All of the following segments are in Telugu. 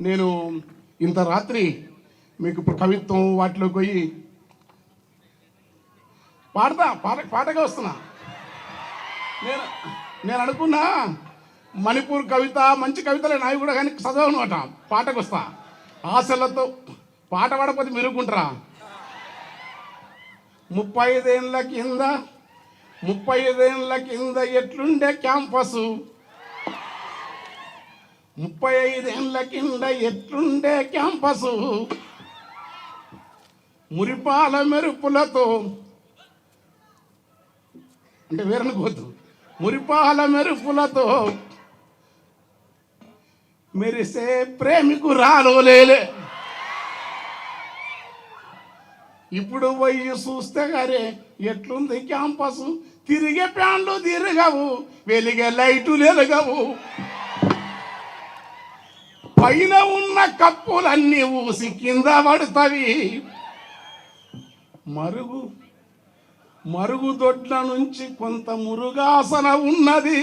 నేను ఇంత రాత్రి మీకు ఇప్పుడు కవిత్వం వాటిలోకి పోయి పాటగా వస్తున్నా. నేను అనుకున్నా మణిపూర్ కవిత మంచి కవితలే నావి కూడా, కానీ చదవనమాట. పాటకు వస్తా ఆశలతో. పాట పాడకపోతే మెరుగుకుంటారా? 35 ఏళ్ళ కింద ఎట్లుండే క్యాంపసు, 35 ఏళ్ళ కింద ఎట్లుండే క్యాంపసు, మురిపాల మెరుపులతో అంటే వేరనుకోవద్దు, మురిపాల మెరుపులతో మెరిసే ప్రేమికురాలు లేలే. ఇప్పుడు పోయి చూస్తే గారే ఎట్లుంది క్యాంపసు, తిరిగే ప్యాన్లు తిరగవు, వెలిగే లైట్లు వెలగవు, పైన ఉన్న కప్పులన్నీ ఊసి కింద పడుతవి, మరుగుదొడ్ల నుంచి కొంత మురుగాసన ఉన్నది,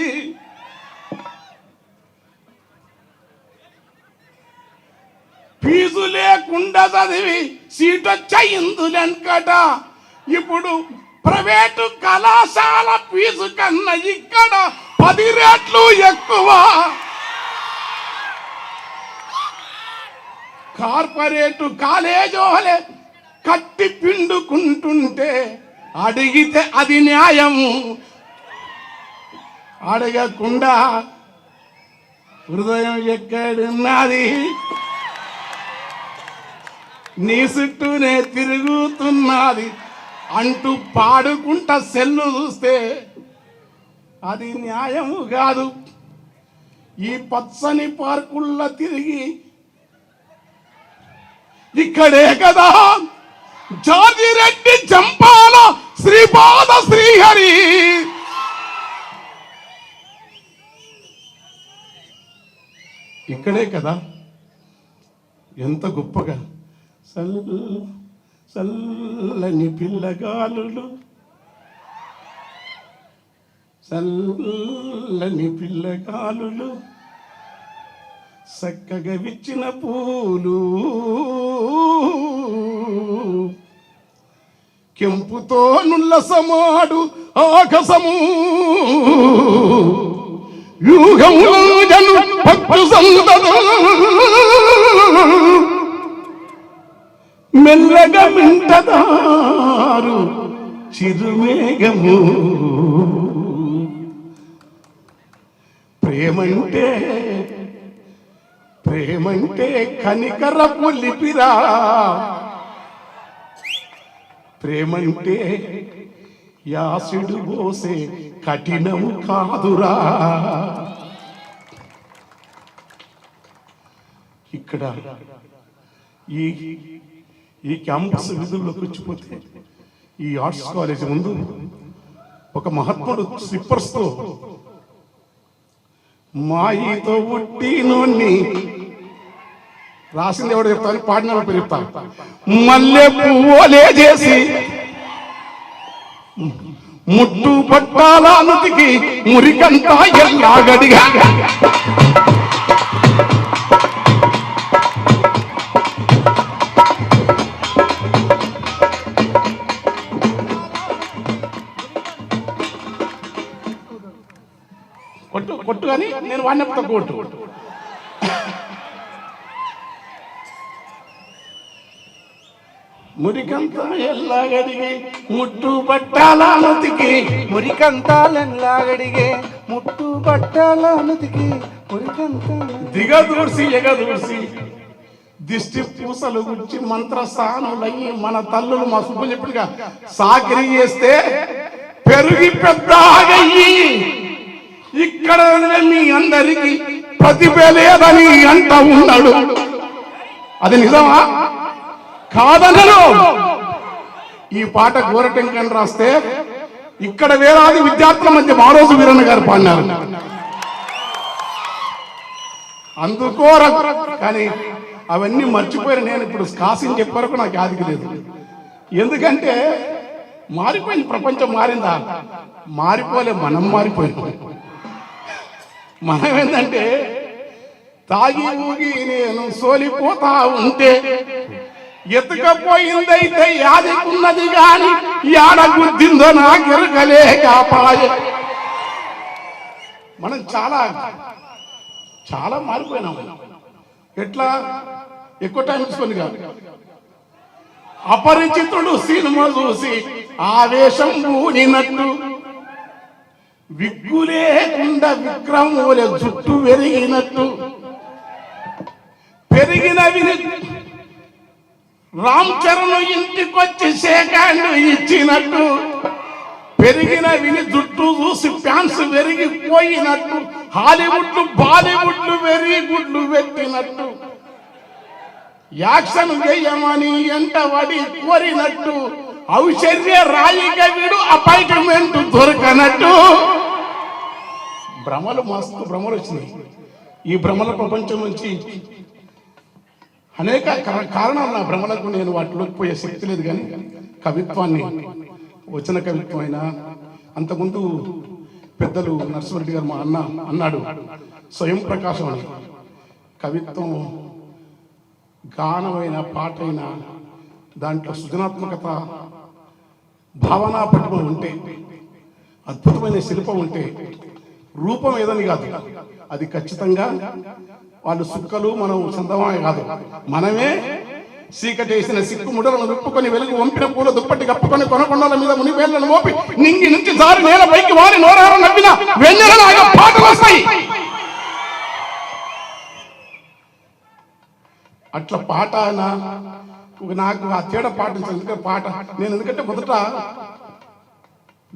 ఫీజు లేకుండా చదివి సీటొచ్చయిందులెనకట. ఇప్పుడు ప్రైవేటు కళాశాల ఫీజు కన్నా ఇక్కడ 10 రెట్లు ఎక్కువ. కార్పొరేటు కాలేజోలే కట్టి పిండుకుంటుంటే అడిగితే అది న్యాయము, అడగకుండా హృదయం ఎక్కడున్నది, నీ చుట్టూనే తిరుగుతున్నది అంటూ పాడుకుంటా సెల్లు చూస్తే అది న్యాయము కాదు. ఈ పచ్చని పార్కుల్లో తిరిగి ఇక్కడే కదా జాజిరెడ్డి జంపాల శ్రీపాద శ్రీహరి, ఇక్కడే కదా ఎంత గొప్పగా చల్లని పిల్లగాలులు, చల్లని పిల్లగాలులు, చక్కగా విచ్చిన పూలు, కెంపుతో నుల్లసమాడు ఆకాశము, యూగములను పట్టు సందదు, మెల్లగా మింటదారు చిరుమేఘము, ప్రేమంటే కనికరపు లిపిరా, ప్రేమంటే యాసిడు పోసే కఠినము కాదురా. ఇక్కడ ఈ క్యాంపస్ విధుల్లోకి వచ్చిపోతే ఈ ఆర్ట్స్ కాలేజ్ ముందు ఒక మహాత్ముడు స్లిప్పర్స్తో మాయితో ఉట్టినోన్ని రాసింది ఎవడు చెప్తాను, పాడిన పేరు చెప్తాను. మల్లె పువ్వులే చేసి ముట్టు పట్టాల నుతికి మురికంతా ఎల్లాగడిగా, కొట్టు కానీ నేను వాడినప్పుడు కొట్టు. మురికంతా ఎల్లాగడిగే ముట్టు పట్టాల నుతికి, మురికంతాలెల్లాగడిగే ముట్టు పట్టాల నుతికి, మురికంతా దిగదూర్సి ఎగదూర్సి దిష్టి పూసలు గుచ్చి మంత్రస్థానులయ్యి మన తల్లులు మా సుబ్బు చెప్పినగా సాకిరి చేస్తే పెరిగి పెద్దగయ్యి ఇక్కడ మీ అందరికి ప్రతిభ లేదని అంట ఉన్నాడు. అది నిజమా కాదనను. ఈ పాట గోరటెంకని రాస్తే ఇక్కడ వేలాది విద్యార్థుల మధ్య మారోజు వీరన్న గారు పాడినారు. అందుకోర కానీ అవన్నీ మర్చిపోయారు. నేను ఇప్పుడు కాసిని చెప్పే వరకు నాకు యాదికి లేదు. ఎందుకంటే మారిపోయింది, ప్రపంచం మారిందా? మారిపోలే, మనం మారిపోయినాం. మనం ఏంటంటే తాగి ఊగి నేను సోలిపోతా ఉంటే ఎత్తుకపోయిందైతే యాదికున్నది గాని యాడ గుద్దిందో నాకెరకలే కాపాయే. మనం చాలా చాలా మారిపోయినాం. ఎట్లా? ఎక్కువ టైం తీసుకొని కాదు. అపరిచితుడు సినిమా చూసి ఆవేశం ఊనినట్టు విగ్గులేకుండా విక్రమూల జుట్టు పెరిగినట్టు పెరిగినవి రామ్ చరణ్ ఇంటికొచ్చి సేకాండ్ ఇచ్చినట్టు పెరిగిన విని జుట్టు చూసి ఫ్యాన్స్ పెరిగిపోయినట్టు హాలీవుడ్ బాలీవుడ్ వెరీ గుడ్లు పెట్టినట్టు యాక్షన్ చేయమని ఎంటబడి కోరినట్టు ఔషధ్య రాయిగా వీడు అపాయింట్మెంట్ దొరకనట్టు భ్రమలు మస్తు భ్రమలు వచ్చినాయి. ఈ భ్రమల ప్రపంచం నుంచి అనేక కారణాలు నా భ్రమలకు, నేను వాటిలోకి పోయే శక్తి లేదు. కానీ కవిత్వాన్ని, వచన కవిత్వం అయినా అంతకుముందు పెద్దలు నరసింహారెడ్డి గారు మా అన్న అన్నాడు, స్వయం ప్రకాశం అని. కవిత్వం గానమైన పాటైన దాంట్లో సృజనాత్మకత, భావనా పటిమ ఉంటే, అద్భుతమైన శిల్పం ఉంటే, రూపం ఏదని కాదు, అది ఖచ్చితంగా వాళ్ళు సుక్కలు, మనం చందమాయ కాదు, మనమే సీకటేసిన సిక్కు ముడలను విప్పుకొని వెలుగు వంపిన పూల దుప్పటి కప్పుకొని కొనకొండల మీద మునివేళ్లను మోపి నింగి నుంచి జారి నేల పైకి వారి నోరారు నవ్విన వెన్నెలలాగా పాటలు వస్తాయి. అట్లా పాట నాకు ఆ తేడా పాటించాలి. పాట నేను ఎందుకంటే మొదట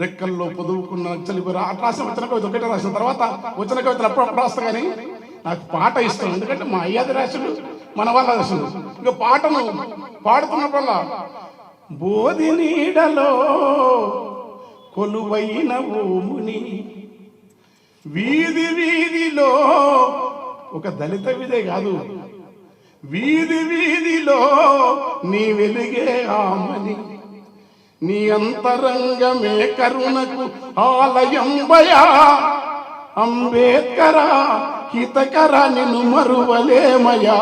రెక్కల్లో పొదువుకున్న చలిపుర అట్లా రాసిన వచన కవిత ఒకటే రాసిన తర్వాత వచన కవితలు అప్పుడప్పుడు రాస్తా. కానీ నాకు పాట ఇష్టం, ఎందుకంటే మా అయ్యాది రాసుడు, మన వాళ్ళ రాసుడు. ఇంకా పాటను పాడుతున్నప్పుడల్లా బోధి నీడలో కొలువైన భూముని వీధి వీధిలో, ఒక దళిత విదే కాదు, వీధి వీధిలో నీ వెలుగే ఆమని, నీ అంతరంగమే కరుణకు ఆలయం భయా, అంబేద్కర హితకర నిన్ను మరువలేమయా,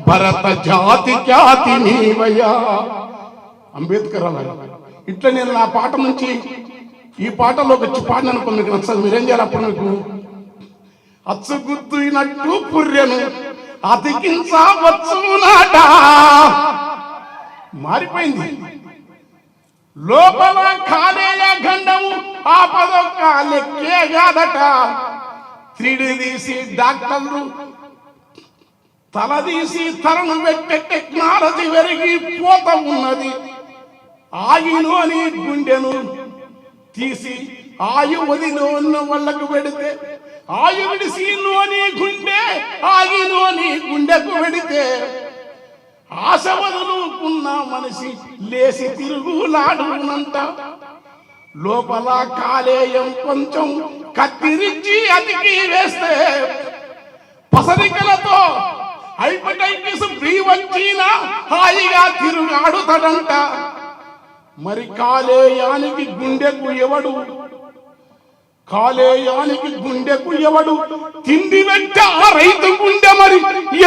భరత జాతి ఖ్యాతి నీవయా. అంబేద్కర్ అలా. ఇట్లా నేను నా పాట నుంచి ఈ పాటలోకి వచ్చి పాడిననుకో మీకు నచ్చదు, మీరేం చేయాలి? అప్పుడు మీకు అచ్చుగుద్దునట్టు పుర్రెను అతికించవచ్చునాట. మారిపోయింది. లోపల కాలేయ గండము ఆపదొక్క లెక్కే కాదట. తీసి డాక్టర్లు తలదీసి తలను పెట్టే టెక్నాలజీ పెరిగిపోత ఉన్నది. ఆగినోని గుండెను తీసి ఆయువదిలో ఉన్న వాళ్ళకు పెడితే, ఆయు విడిసి నోని గుండె ఆగినోని గుండెకు పెడితే, ఆశ వదులుకున్న మనిషి లేసి తిరుగులాడునంట. లోపల కాలేయం కొంచెం కత్తిరించి అతికి వేస్తే పసరికలతో హైపటైటిస్ బి వచ్చిన హాయిగా తిరుగాడుతాడంట. మరి కాలేయానికి గుండెకు ఎవడు, కాలేయానికి గుండెకు ఎవడు తిండి వెంట ఆ రైతు గుండె మరి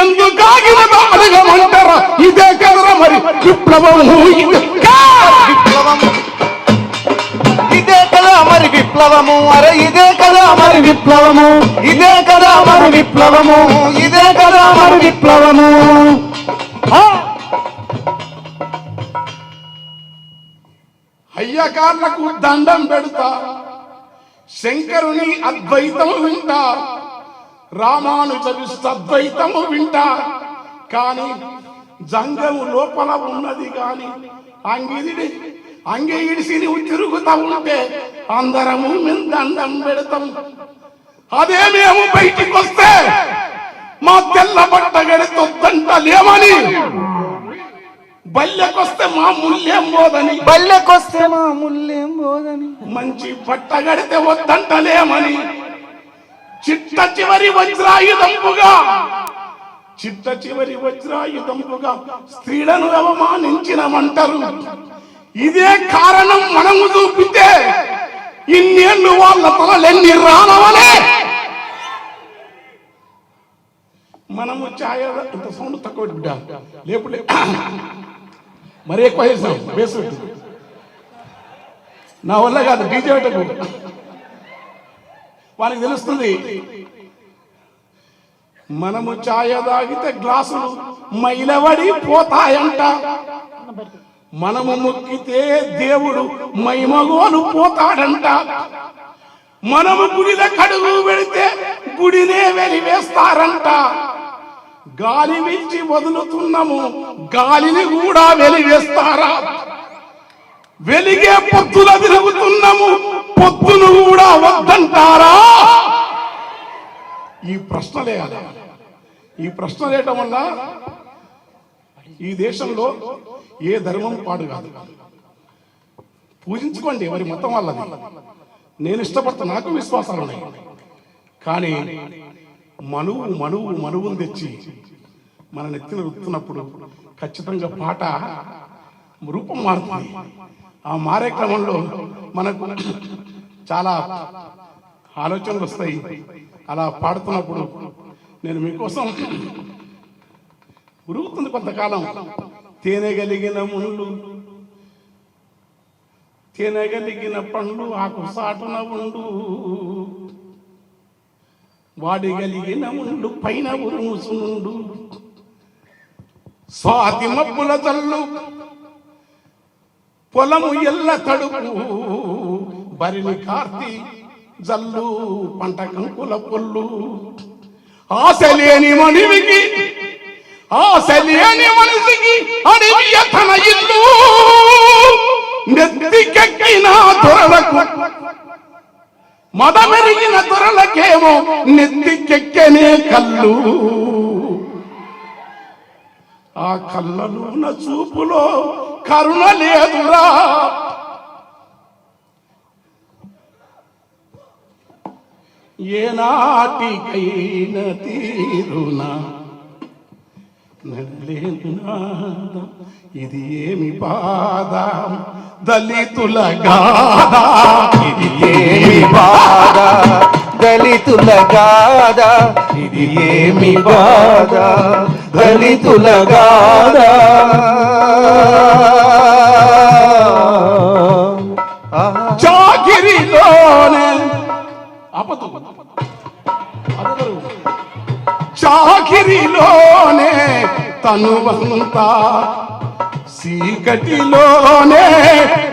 ఎందుకు ఆగినదో అడగమంటారా? ఇదే కదరా మరి విప్లవము, ఇదే కదా మరి విప్లవము. అరే ఇదే కదా మరి విప్లవము, ఇదే కదా మరి విప్లవము, ఇదే కదా మరి విప్లవము. అయ్యగార్లకు దండం పెడతా, శంకరుని అద్వైతము వింటా, రామానుజ అద్వైతము వింటా. కానీ జంగము లోపల ఉన్నది కానీ అంగి ఇడిసి నువ్వు తిరుగుతా ఉంటే అందరము మేము దండం పెడతాం. అదే మేము బయటికి వస్తే మా తెల్ల బట్ట గడితొద్దంట లేమని, బల్లెకొస్తే మా ముల్లేం పోదని, బల్లెకొస్తే మా ముల్లేం పోదని, మంచి బట్ట గడితే వద్దంటలేమని, చిట్ట చివరి వజ్రాయుధంపుగా, చిట్ట చివరి వజ్రాయుధంపుగా స్త్రీలను అవమానించినమంటారు. ఇదే కారణం మనము చూపితే ఇన్నేళ్ళు వాళ్ళ తలలెన్ని రానవనే. మనము ఛాయ ఇంత సౌండ్ తక్కువ బిడ్డ లేపులే మరీ ఎక్కువ చేసాం బేస్ నా వల్ల కాదు డీజే పెట్టకు వానికి తెలుస్తుంది. మనము ఛాయ తాగితే గ్లాసులు మైలవడి పోతాయంట, మనము మొక్కితే దేవుడు మైమగోలు పోతాడంట, మనము గుడిలో కడుగు పెడితే గుడినే వెలివేస్తారంట. గాలి వీల్చి వదులుతున్నాము, గాలిని కూడా వెలివేస్తారా? వెలిగే పొత్తుల తిరుగుతున్నాము, పొత్తును కూడా వద్దంటారా? ఈ ప్రశ్నలేయాలి. ఈ ప్రశ్నలేయటం వల్ల ఈ దేశంలో ఏ ధర్మం పాడు కాదు. పూజించుకోండి ఎవరి మతం వాళ్ళది, నేను ఇష్టపడతా, నాకు విశ్వాసాలు ఉన్నాయి. కానీ మనువును తెచ్చి మన నెత్తిన రుత్తున్నప్పుడు ఖచ్చితంగా పాట రూపం మారుతుంది. ఆ మారే క్రమంలో మనకు చాలా ఆలోచనలు వస్తాయి. అలా పాడుతున్నప్పుడు నేను మీకోసం ఉరుగుతుంది కొంతకాలం. తేనెగలిగిన ముళ్ళు, తేనెగలిగిన పండ్లు ఆకు సాటున ఉండు, వాడిగలిగిన ముండు పైన ఉరుముసునుండు, స్వాతి మబ్బుల జల్లు పొలము ఎల్ల తడుపు, బరిని కార్తి జల్లు పంట కంకుల పొల్లు. ఆశ లేని మనివికి, ఆశ లేని మనిషికి అడవి తన ఇల్లు, నెత్తికెక్కిన దొరలకు మదమెరిగిన దొరలకేమో నెత్తికెక్కనే కళ్ళు. ఆ కళ్ళలోన చూపులో కరుణ లేదురా, ఏనాటికైన తీరునా నడలేనునా. ఇది ఏమి బాధ దళితుల గాథ, ఇది ఏమి బాధ దళితుల గాథ, ఇది ఏమి బాధ దళితుల గాథ. చాకిరిలోనే అపదు చాకిరిలోనే తనువంతా, చీకటిలోనే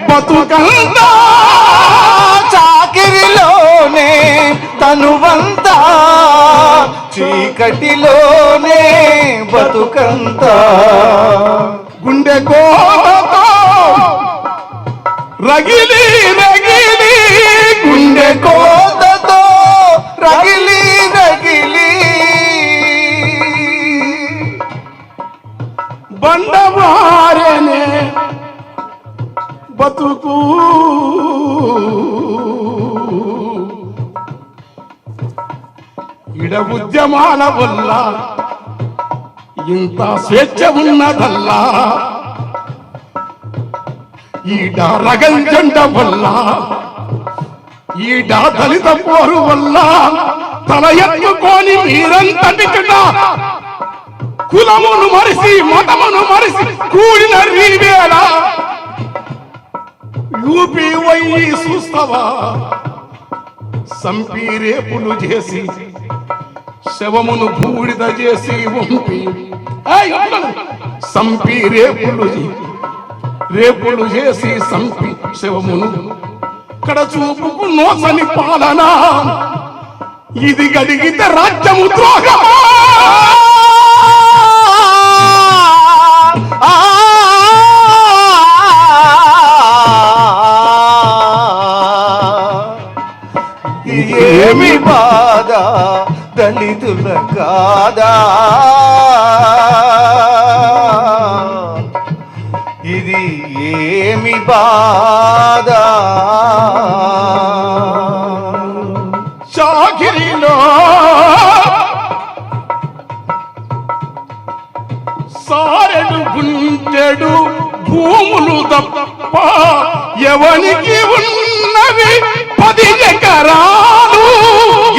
బతుకంతా. చాకిరిలోనే తనువంతా, చీకటిలోనే బతుకంతా. గుండె కోత రగిలి రగిలి, గుండె కోతతో రగిలి రగిలి, బండవారనే బతుకు. ఇడ ఉద్యమాల వల్ల ఇంత స్వేచ్ఛ ఉన్నదల్లా, ఈడ రగంజండ వల్ల, ఈడ దళిత పోరు వల్ల తల ఎత్తుకొని మీరంతటికిట కులమును మరిసి మతమును మరిసి కూడిన రీవేళ యూపీ వయ్యి చూస్తావా? సంపి రేపులు చేసి శవమును బూడిద చేసి వంపి, సంపి రేపులు చేసి సంపి శవమును ఇక్కడ చూపుకు నోసని పాలన. ఇది గడిగితే రాజ్యము ద్రోహమా? ఏమి బాధ దళితుల కాదా, ఇది ఏమి బాధ. చాకిరిలో సారెడు గుంటెడు భూములు తప్ప ఎవనికి ఉన్నవి 10 ఎకరాలు,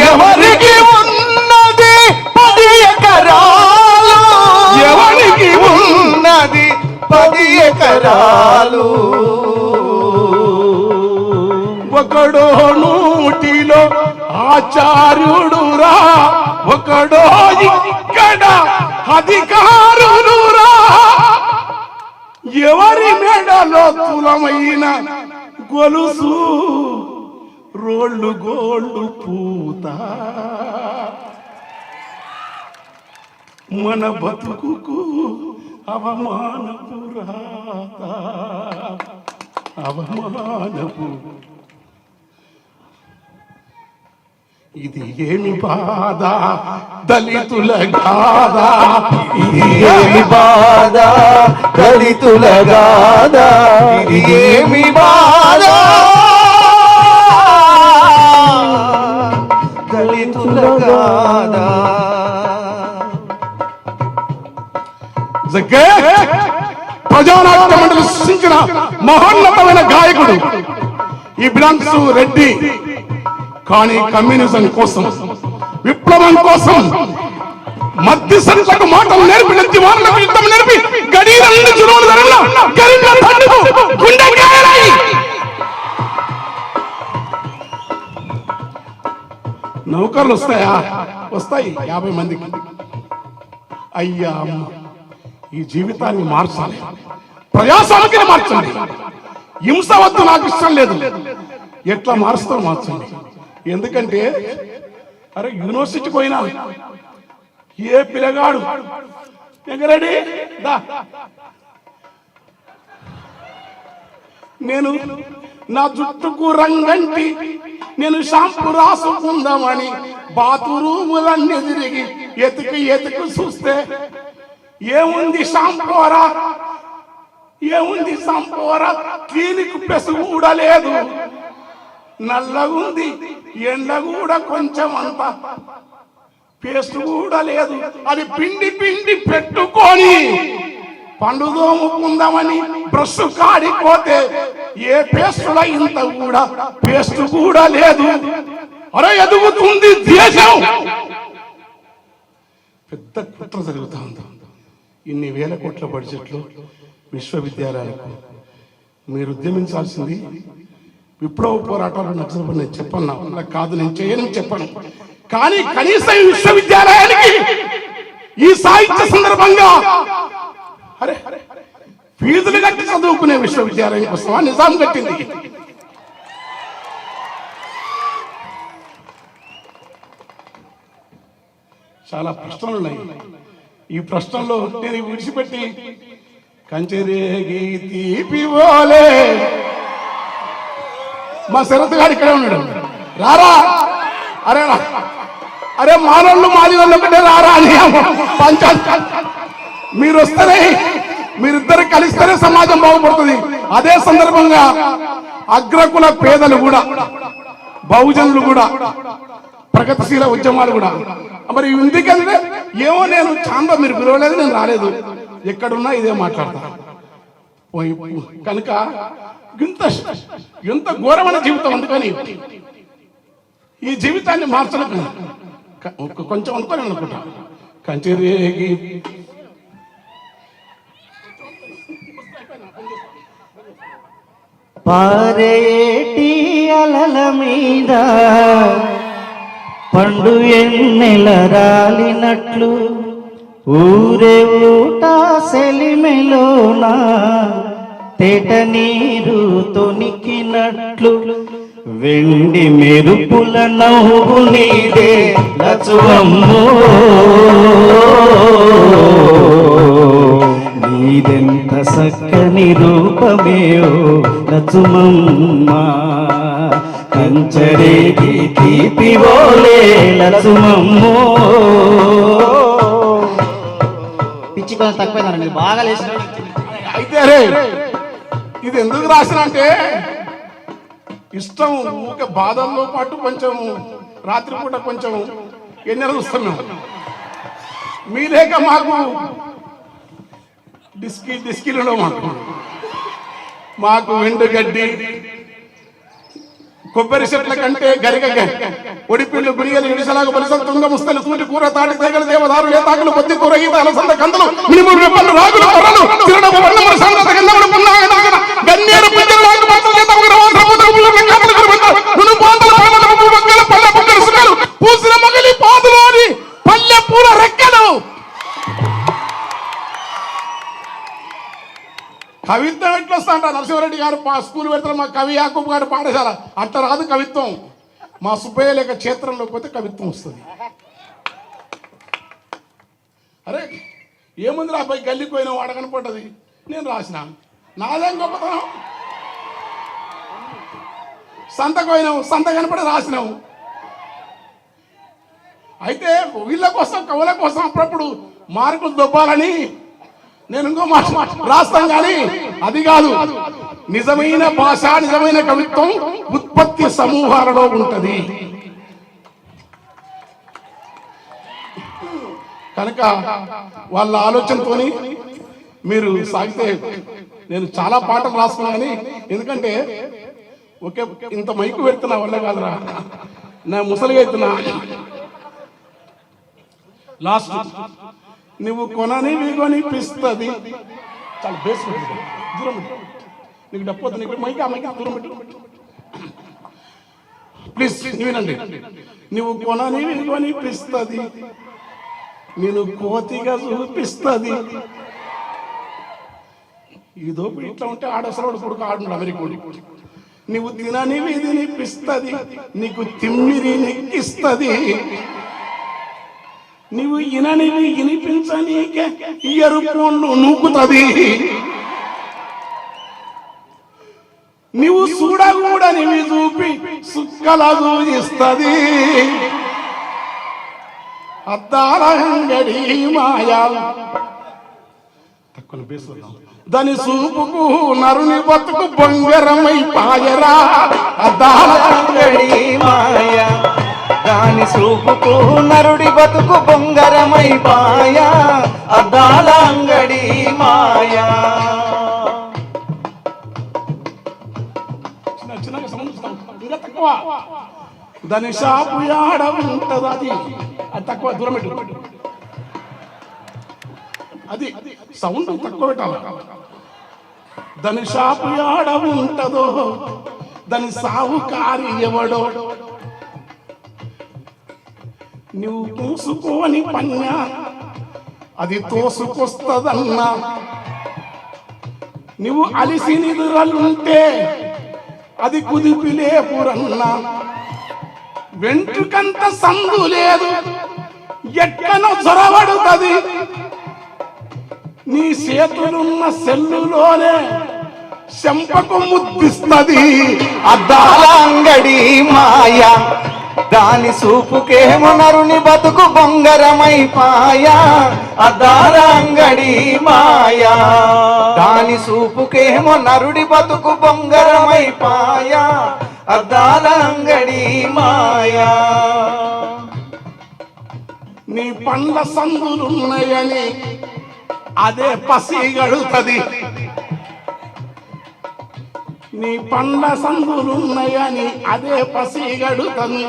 ఎవరికి ఉన్నది 10 ఎకరాలు. నాయకుడురా ఒకడో ఇక్కడ అధికారులురా ఎవరి మెడలో తులమైన గొలుసు రోళ్ళు గోళ్ళు పూత మన బతుకుకు అవమానపు రాత అవమానపు ఇది ఏమి బాధ దళితుల గాథ ఇది ఏమి బాధ దళితుల గాథ ఇది ఏమి బాధ దళితుల గాథ ప్రజానాట్య మండలి సృష్టించిన మహోన్నతమైన గాయకుడు ఈ బ్రాంక్స్ రెడ్డి. కానీ కమ్యూనిజం కోసం విప్లవం కోసం మధ్య సంతకు మాటలు నేర్పి నెత్తి వారులకు యుద్ధం నేర్పి గడియ నుండి చురువులు ధరల గరిన్న తండ్రులు గుండెకాయలై నౌకర్లు వస్తాయా? వస్తాయి 50 మందికి. అయ్యా అమ్మ ఈ జీవితాన్ని మార్చాలి, ప్రజాస్వామికని మార్చండి. హింస వద్దు, నాకు ఇష్టం లేదు. ఎట్లా మారుస్తావు మార్చండి. ఎందుకంటే అరే యూనివర్సిటీకి పోయినా ఏ పిల్లగాడు ఎగరడి నేను నా జుట్టుకు రంగంటి నేను షాంపు రాసుకుందామని బాత్రూములన్నీ తిరిగి ఎతుకు చూస్తే ఏముంది షాంపోరా, ఏముంది షాంపోరా, క్లినిక్ ప్రెస్ కూడా లేదు, నల్లగుంది, ఎండ కూడా కొంచెం అంత పేస్ట్ కూడా లేదు. అది పిండి పెట్టుకొని పండు దోముకుందామని బ్రష్ కాడిపోతే ఏ పేస్టులో ఇంత కూడా పేస్ట్ కూడా లేదు. అరే ఎదుగుతుంది దేశం. పెద్ద కుట్ర జరుగుతా ఉంది. ఇన్ని వేల కోట్ల బడ్జెట్లు విశ్వవిద్యాలయాలకు మీరు ఉద్యమించాల్సింది విప్లవ పోరాటాలు నక్సల్ నేను చెప్పన్నా కాదు, నేను చేయను చెప్పను. కానీ కనీసం విశ్వవిద్యాలయానికి ఈ సాహిత్య సందర్భంగా అరే ఫీజులు కట్టి చదువుకునే విశ్వవిద్యాలయం కోసమా నిజాం కట్టింది? చాలా ప్రశ్నలు ఉన్నాయి. ఈ ప్రశ్నల్లో నేను విడిచిపెట్టి కంచెరేగి తీపివోలే మా శరత్ గారు ఇక్కడే ఉన్నాడు, రారా అరే అరే మానవుళ్ళు మాది వాళ్ళు ఒకటే రారా అని పంచాయత్ మీరు వస్తేనే మీరిద్దరు కలిస్తేనే సమాజం బాగుపడుతుంది. అదే సందర్భంగా అగ్రకుల పేదలు కూడా బహుజనులు కూడా ప్రగతిశీల ఉద్యమాలు కూడా మరి ఎందుకంటే ఏమో నేను చాందా మీరు పిలవలేదు, నేను రాలేదు, ఎక్కడున్నా ఇదే మాట్లాడతా కనుక ఎంత ఘోరమైన జీవితం. అందుకని ఈ జీవితాన్ని మార్చడం కొంచెం అనుకోని అనుకుంటా. కంచెరేగి పారేటి అలల మీద పండు ఎన్నెల రాలినట్లు ఊరే ఊట సెలిమెలోన తేట నీరు తొనికినట్లు వెండి మెరుపుల నవ్వు నీదే లచువమ్మో నీదెంత సక్కని రూపమేయో లచుమమ్మ కంచరేగి తీపివోలే లచుమమ్మో. పిచ్చి కొంచెం తక్కువైందండి, మీరు బాగా లేచిన. అయితే అరే ఇది ఎందుకు రాసిన అంటే ఇష్టం ఊక బాధల్లో పాటు కొంచెం రాత్రిపూట కొంచెం ఎన్నెల చూస్తాం మేము. మీ లేక మాకు డిస్కీలలో మాకు వెండుగడ్డి కొబ్బరి చెట్ల కంటే గరిగ ఒడిపిళ్ళు గుడిగలు ఇడిసలాగు పరిసర తుంగ ముస్తలు తూటి కూర తాటి తెగలు దేవదారు లేతాకులు పొద్దు కూర ఈత అలసంద కందలు మినిమం రెప్పలు రాగులు కొర్రలు తిరడము వర్ణములు సంగత కిందములు పున్నాగ నాగన గన్నేరు పిద్దలు రాగు మాటలు చేత ఒక రవాంధ్ర పూతలు పుల్ల కాపలు కరుబంత నును పాంతల పామల బొక్కల పల్ల బొక్కల సుకలు పూసిన నరసింహారెడ్డి గారు స్కూల్ పెడతారు, మా కవి యాకూబ్ గారు పాఠశాల, అట్లా రాదు కవిత్వం. మా సుబ్బయ్య లేక క్షేత్రంలోకి పోతే కవిత్వం వస్తుంది. అరే ఏముంది రా అబ్బాయి, గల్లికి పోయినా వాడ కనపడ్డది, నేను రాసిన, నాదేం గొప్పతనం. సంతకు పోయినావు, సంత కనపడి రాసినావు. అయితే వీళ్ళ కోసం కవుల కోసం అప్పుడప్పుడు మార్కులు దొబ్బాలని నేను ఇంకో మాట రాస్తాం, కానీ అది కాదు. నిజమైన భాష, నిజమైన కవిత్వం ఉత్పత్తి సమూహాలలో ఉంటది. కనుక వాళ్ళ ఆలోచనతోని మీరు సాగితే నేను చాలా పాటలు రాసుకున్నా, కానీ ఎందుకంటే ఒకే ఇంత మైకు పెడుతున్నా వల్ల కాదురా, నా ముసలిగా ఎత్తున్నా. లాస్ట్ నువ్వు కొననివి కొనిపిస్తుంది, చాలా బేస్ దూరం పెట్టు, నీకు డప్పు నీకు మైకి, ఆ మైకి దూరం పెట్టు ప్లీజ్. వినండి. నువ్వు కొననివి కొనిపిస్తుంది, నేను కోతిగా చూపిస్తుంది. ఇదో ఇట్లా ఉంటే ఆడసలు కొడుకు ఆడు అమెరికోడి. నువ్వు తిననివి తినిపిస్తుంది, నీకు తిమ్మిరి నెక్కిస్తుంది. నువ్వు ఇననివి వినిపించనీకే ఎరుపు నూకుతుంది. నువ్వు చూడకూడనివి చూపి సుక్కల చూయిస్తుంది. అద్దాల అంగడి మాయా తక్కువ బేసు, దాని చూపుకు నరుని బతుకు బొంగరమై పాయరా. అద్దాల అంగడి మాయా, దాని చూపుకు నరుడి బతుకు బొంగరమై పాయా. అద్దాల అంగడి మాయా. చిన్నగా సౌండ్ ఇంకా తక్కువ. దాని షాపు యాడ ఉంటది, అది తక్కువ, దూరం పెట్టు. అది సౌండ్ తక్కువ పెట్టాలి. దాని షాపు యాడ ఉంటదో, దాని సావుకారి ఎవడో. నువ్వు పూసుకోని పన్యా, అది తోసుకొస్తదన్నా. నువ్వు అలిసి నిదురలుంటే అది కుదిపిలేపురన్నా. వెంట్రుకంత సందు లేదు, ఎక్కనో జొరబడుతుంది. నీ చేతులున్న సెల్లులోనే చెంపకు ముద్దిస్తుంది. అద్దాల అంగడి మాయా, దాని చూపుకేమో నరుని బతుకు బొంగరమై పాయా. అద్దాల అంగడి మాయా, దాని చూపుకేమో నరుడి బతుకు బొంగరమై పాయా. అద్దాల అంగడి మాయా. నీ పండ్ల సందులున్నాయని అదే పసిగడుతుంది. నీ పండ్ల సందులున్నాయని అదే పసిగడుతుంది.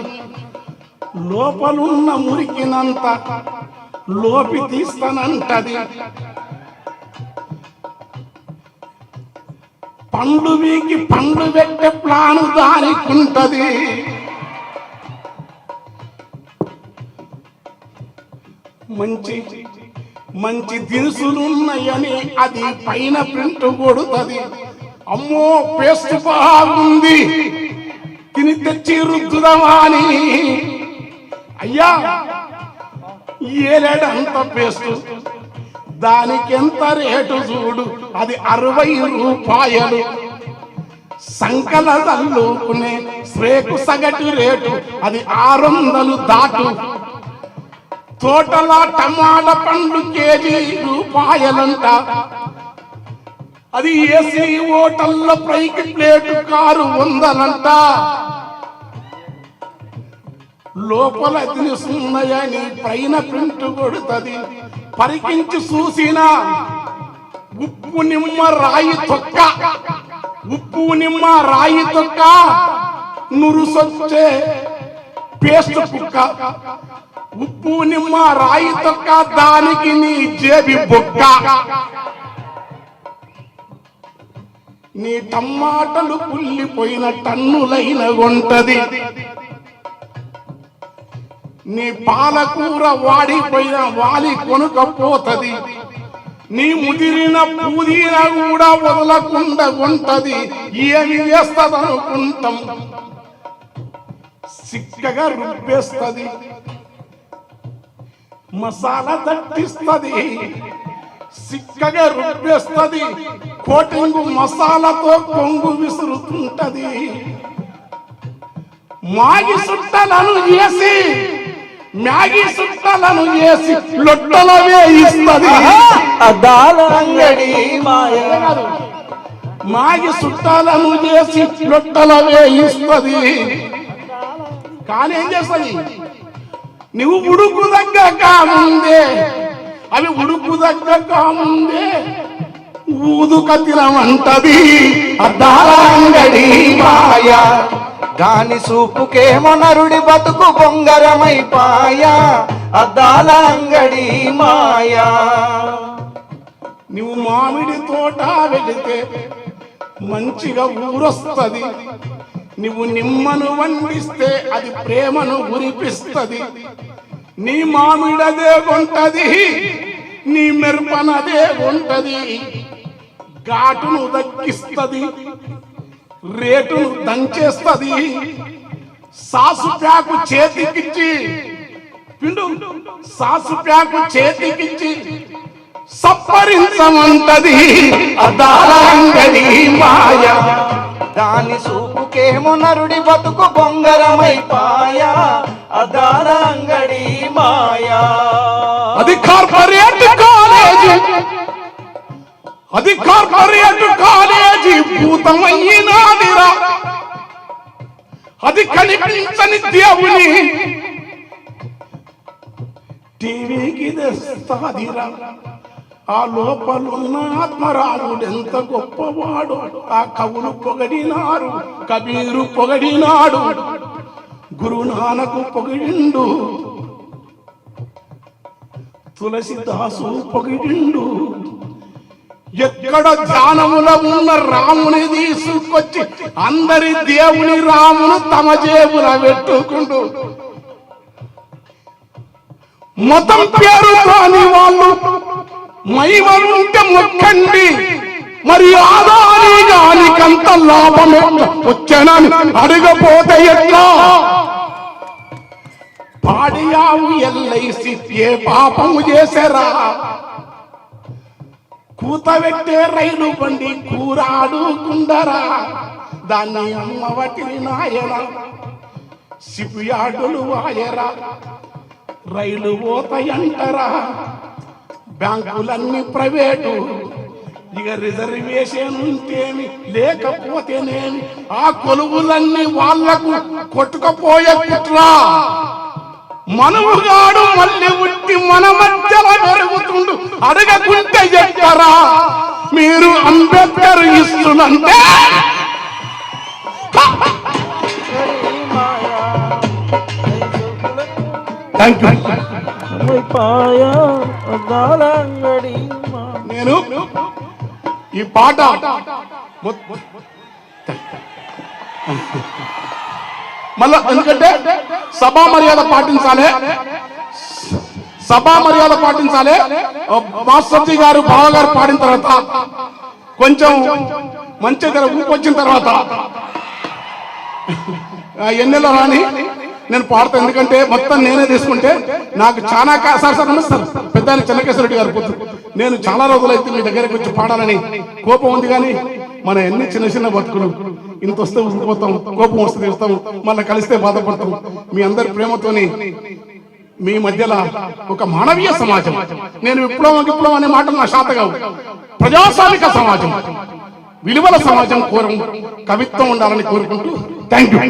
లోపలున్న మురికినంత లోపి తీస్తానంటది. పండ్లు వీకి పండ్లు పెట్టే ప్లాను దానికుంటది. మంచి మంచి దినుసులున్నాయని అది పైన ప్రింట్ కొడుతుంది. అమ్మో పేస్ట్ బాగుంది, తిని తెచ్చి రుద్దుదమా అని. అయ్యా ఏలేడంత పేస్ట్, దానికెంత రేటు చూడు, అది 60 రూపాయలు. సంకల తల్లుకునే స్ప్రేకు సగటు రేటు అది 600 దాటు. తోటల టమాటా పండ్లు కేజీ రూపాయలంట. అది ఏసీ హోటల్లో పైకి ప్లేటు కారు 100లంట. లోపల తినిస్తున్నాయని పైన ప్రింట్ కొడుతుంది. పరికించి చూసిన ఉప్పు నిమ్మ రాయి తొక్క, ఉప్పు నిమ్మ రాయి తొక్క, నురుసొచ్చే పేస్ట్ కుక్క. ఉప్పు నిమ్మ రాయి తొక్క, దానికి నీ జేబి బొక్క. నీ టమాటలు కుళ్ళిపోయిన టన్నులైన ఉంటది. నీ పాలకూర వాడిపోయిన వాలి కొనుకపోతది. నీ ముదిరిన పుదీన కూడా వదలకుండా ఉంటది. ఏమి చేస్తుంది అనుకుంటాం, సిక్కగా రుబ్బేస్తుంది, మసాలా దట్టిస్తుంది, సిక్కగా రుబ్బేస్తుంది, కోటింగ్ మసాలాతో కొంగు విసురుతుంటది. మ్యాగీ సుట్టలను వేసి లొట్టలో వేయిస్తుంది. అద్దాల అంగడి మాయ. మ్యాగీ సుట్టాలను చేసి లొట్టలో వేయిస్తుంది. కానీ ఏం చేస్తుంది, నువ్వు ఉడుకు దగ్గర కాముందే, అవి ఉడుకు దగ్గర కాముందే ఊదుక తినమంటది. అద్దాల అంగడి మాయ. దాని సూపుకేమో నరుడి బతుకు బొంగరమైపాయా. అద్దాల అంగడి మాయా. నువ్వు మామిడి తోట వెళితే మంచిగా ఊరొస్తుంది. నువ్వు నిమ్మను వండిస్తే అది ప్రేమను గురిపిస్తుంది. నీ మామిడదే ఉంటది, నీ మెరుపనదే ఉంటది. ఘాటును దక్కిస్తుంది, రేటును దంచేస్తుంది. సాసు ప్యాకు చేతికిచ్చి పిండు, సాసు ప్యాకు చేతికిచ్చి సప్పరించమంటది. అద్దాల అంగడి మాయ. దాని సూపుకేమో నరుడి బతుకు బొంగరమైపాయా. అద్దాల అంగడి మాయా. అది కార్పొరేట్ కాలేజీ, అది కార్పొరేట్ కాలేజీ భూతమైనాదిరా. అది కనిపించని దేవుని టీవీకి తెస్తాదిరా. ఆ లోపలున్న ఆత్మరాముడు ఎంత గొప్పవాడు. ఆ కవులు పొగడినారు, కబీరు పొగడినాడు, గురునానకు పొగిడిండు, తులసిదాసు పొగిడిండు. ఎక్కడ ధ్యానములో ఉన్న రాముని తీసుకొచ్చి అందరి దేవుని రామును తమ జేబుల పెట్టుకుంటూ మతం పేరుతోని వాళ్ళు మైమలుంటే మొక్కండి, మరి ఆదాని గానికంత లాభం వచ్చానని అడగపోతే ఎట్లా? పాడియావు ఎల్ఐసి ఏ పాపము చేశారా? కూతబెట్టే రైలు బండి కూరాడుకుండరా. దాన్ని అమ్మవటిని నాయన సిపియాడులు వాయరా. రైలు పోతాయంటరా, బ్యాంకులన్నీ ప్రైవేటు. ఇక రిజర్వేషన్ ఉంటేమి లేకపోతేనేమి ఆ కొలువులన్నీ వాళ్లకు కొట్టుకపోయే కుట్రా. మనవుగాడు మళ్ళీ ఉట్టి మన మధ్యలో పెరుగుతుండు, అడగకుంటే చెప్తారా? మీరు అంబేద్కర్ ఇస్తున్నంటే నేను ఈ పాట మళ్ళా, ఎందుకంటే సభా మర్యాద పాటించాలి, సభా మర్యాద పాటించాలి. మాస్టర్జీ గారు బావగారు పాడిన తర్వాత కొంచెం మంచి ఊపు వచ్చిన తర్వాత ఎన్నెల్లో రాని నేను పాడతా. ఎందుకంటే మొత్తం నేనే తీసుకుంటే నాకు చాలా సార్ నమస్తారు పెద్ద చెన్నకేశ్వర రెడ్డి గారు పొద్దు. నేను చాలా రోజులైతే మీ దగ్గరకు వచ్చి పాడాలని కోపం ఉంది, కానీ మన ఎన్ని చిన్న చిన్న బతుకులు ఇంత వస్తే ఉండిపోతాం, కోపం వస్తే తీస్తాం, మళ్ళీ కలిస్తే బాధపడతాం. మీ అందరి ప్రేమతోని మీ మధ్యలో ఒక మానవీయ సమాజం. నేను విప్లవం అనే మాటలు నా శాతగా ప్రజాస్వామిక సమాజం, విలువల సమాజం కవిత్వం ఉండాలని కోరుకుంటూ థ్యాంక్ యూ.